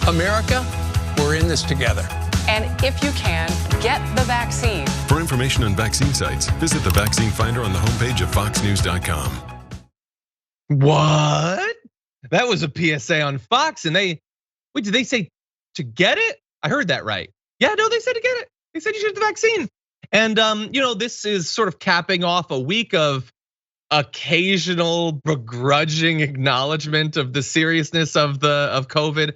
America, we're in this together. And if you can, get the vaccine. For information on vaccine sites, visit the vaccine finder on the homepage of foxnews.com. What? That was a PSA on Fox, and did they say to get it? I heard that right. Yeah, no, they said to get it. They said you should get the vaccine. And this is sort of capping off a week of occasional begrudging acknowledgement of the seriousness of COVID.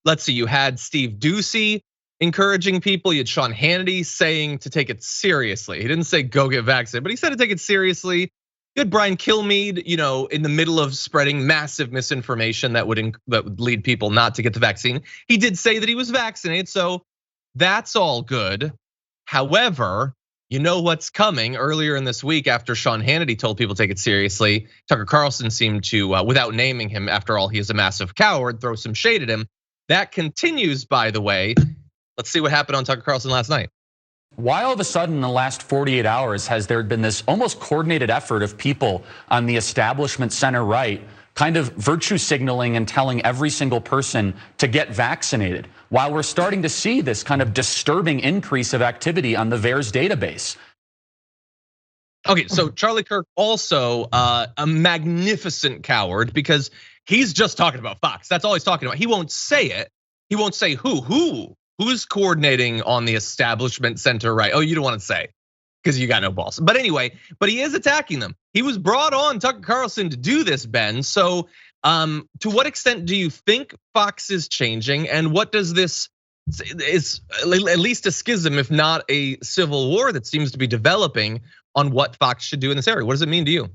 Let's see, you had Steve Doocy encouraging people. You had Sean Hannity saying to take it seriously. He didn't say go get vaccinated, but he said to take it seriously. You had Brian Kilmeade, in the middle of spreading massive misinformation that would lead people not to get the vaccine. He did say that he was vaccinated, so that's all good. However, you know what's coming earlier in this week after Sean Hannity told people to take it seriously. Tucker Carlson seemed to, without naming him, after all, he is a massive coward, throw some shade at him. That continues, by the way. Let's see what happened on Tucker Carlson last night. Why all of a sudden in the last 48 hours has there been this almost coordinated effort of people on the establishment center right kind of virtue signaling and telling every single person to get vaccinated, while we're starting to see this kind of disturbing increase of activity on the VAERS database? Okay, so Charlie Kirk also a magnificent coward because he's just talking about Fox. That's all he's talking about. He won't say it. He won't say who's coordinating on the establishment center right. Oh, you don't want to say because you got no balls. But anyway, he is attacking them. He was brought on, Tucker Carlson, to do this, Ben. So to what extent do you think Fox is changing, and what does this is at least a schism, if not a civil war, that seems to be developing on what Fox should do in this area? What does it mean to you?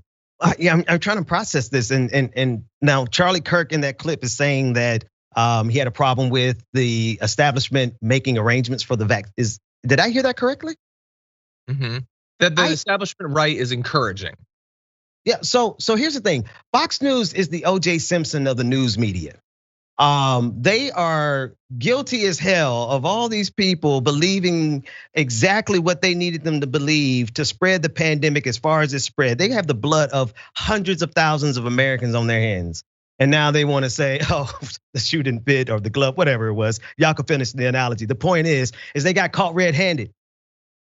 Yeah, I'm trying to process this, and now Charlie Kirk in that clip is saying that he had a problem with the establishment making arrangements for the vaccine. Did I hear that correctly? That the establishment right is encouraging. Yeah, so here's the thing. Fox News is the O.J. Simpson of the news media. They are guilty as hell of all these people believing exactly what they needed them to believe to spread the pandemic as far as it spread. They have the blood of hundreds of thousands of Americans on their hands. And now they want to say, oh, the shoe didn't fit or the glove, whatever it was. Y'all can finish the analogy. The point is they got caught red-handed.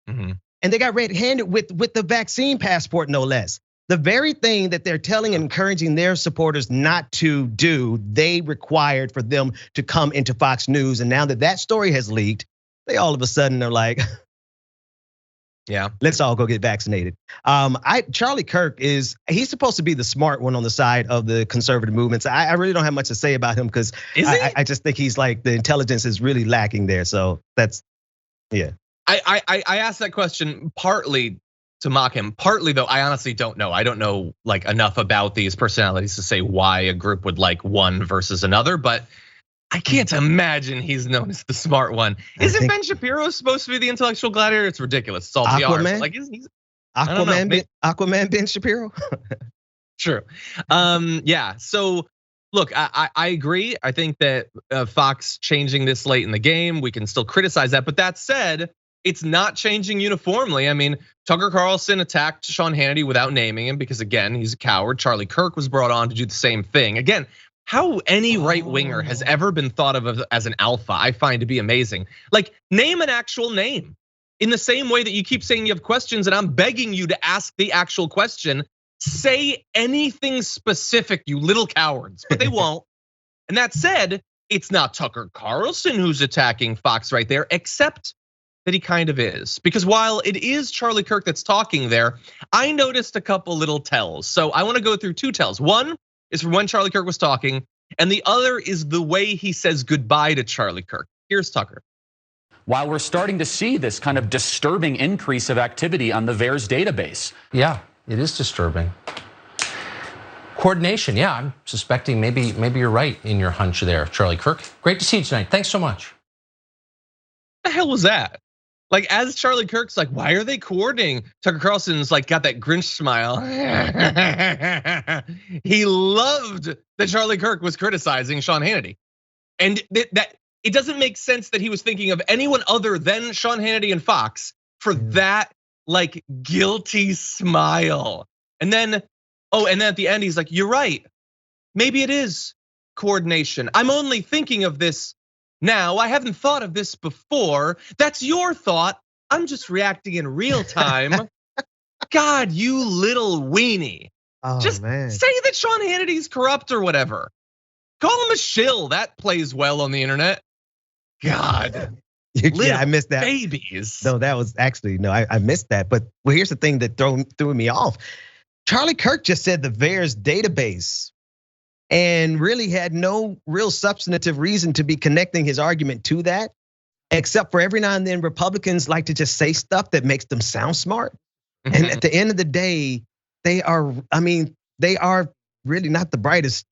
And they got red-handed with the vaccine passport, no less. The very thing that they're telling and encouraging their supporters not to do, they required for them to come into Fox News. And now that story has leaked, they all of a sudden are like, yeah, let's all go get vaccinated. Charlie Kirk he's supposed to be the smart one on the side of the conservative movements. I really don't have much to say about him because I just think he's like, the intelligence is really lacking there. So that's, yeah. I asked that question partly to mock him, partly though I honestly don't know. I don't know like enough about these personalities to say why a group would like one versus another, but I can't imagine he's known as the smart one. Isn't Ben Shapiro supposed to be the intellectual gladiator? It's ridiculous. It's all PR. Aquaman? Like he's Aquaman Ben Shapiro? True. Yeah, so look, I agree. I think that Fox changing this late in the game, we can still criticize that. But that said, it's not changing uniformly. I mean, Tucker Carlson attacked Sean Hannity without naming him because again, he's a coward. Charlie Kirk was brought on to do the same thing. Again, how any right winger has ever been thought of as an alpha, I find to be amazing. Like, name an actual name. In the same way that you keep saying you have questions and I'm begging you to ask the actual question, say anything specific, you little cowards, but they won't. And that said, it's not Tucker Carlson who's attacking Fox right there, except that he kind of is. Because while it is Charlie Kirk that's talking there, I noticed a couple little tells. So I wanna go through two tells. One is from when Charlie Kirk was talking, and the other is the way he says goodbye to Charlie Kirk. Here's Tucker. While we're starting to see this kind of disturbing increase of activity on the VAERS database. Yeah, it is disturbing. Coordination, yeah, I'm suspecting maybe you're right in your hunch there, Charlie Kirk. Great to see you tonight, thanks so much. What the hell was that? Like, as Charlie Kirk's like, why are they coordinating? Tucker Carlson's like got that Grinch smile. He loved that Charlie Kirk was criticizing Sean Hannity. And that it doesn't make sense that he was thinking of anyone other than Sean Hannity and Fox for that like guilty smile. And then at the end, he's like, you're right. Maybe it is coordination. I'm only thinking of this Now, I haven't thought of this before. That's your thought. I'm just reacting in real time. God, you little weenie. Oh, Just man. say that Sean Hannity's corrupt or whatever. Call him a shill. That plays well on the internet. God. Yeah, I missed that. Babies. No, that was actually, no, I missed that. But well, here's the thing that threw me off. Charlie Kirk just said the VAERS database and really had no real substantive reason to be connecting his argument to that, except for every now and then Republicans like to just say stuff that makes them sound smart. And at the end of the day, they are really not the brightest,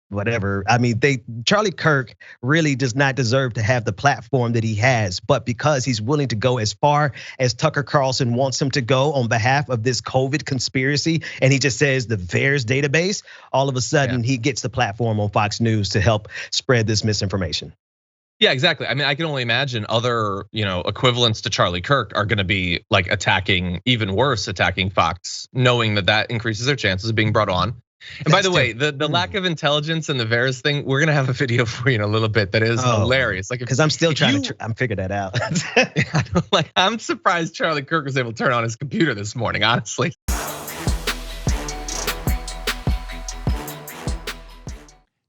whatever. I mean, Charlie Kirk really does not deserve to have the platform that he has, but because he's willing to go as far as Tucker Carlson wants him to go on behalf of this COVID conspiracy, and he just says the VAERS database, all of a sudden he gets the platform on Fox News to help spread this misinformation. Yeah, exactly. I mean, I can only imagine other, equivalents to Charlie Kirk are gonna be like attacking, even worse, attacking Fox, knowing that increases their chances of being brought on. And by the way, the lack of intelligence and the VAERS thing, we're gonna have a video for you in a little bit that is hilarious. Like, because I'm still trying to figure that out. I'm surprised Charlie Kirk was able to turn on his computer this morning, honestly.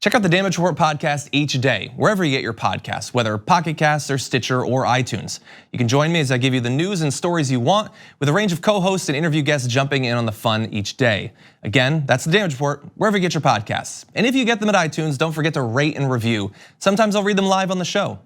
Check out the Damage Report podcast each day, wherever you get your podcasts, whether Pocket Casts or Stitcher or iTunes. You can join me as I give you the news and stories you want, with a range of co-hosts and interview guests jumping in on the fun each day. Again, that's the Damage Report, wherever you get your podcasts. And if you get them at iTunes, don't forget to rate and review. Sometimes I'll read them live on the show.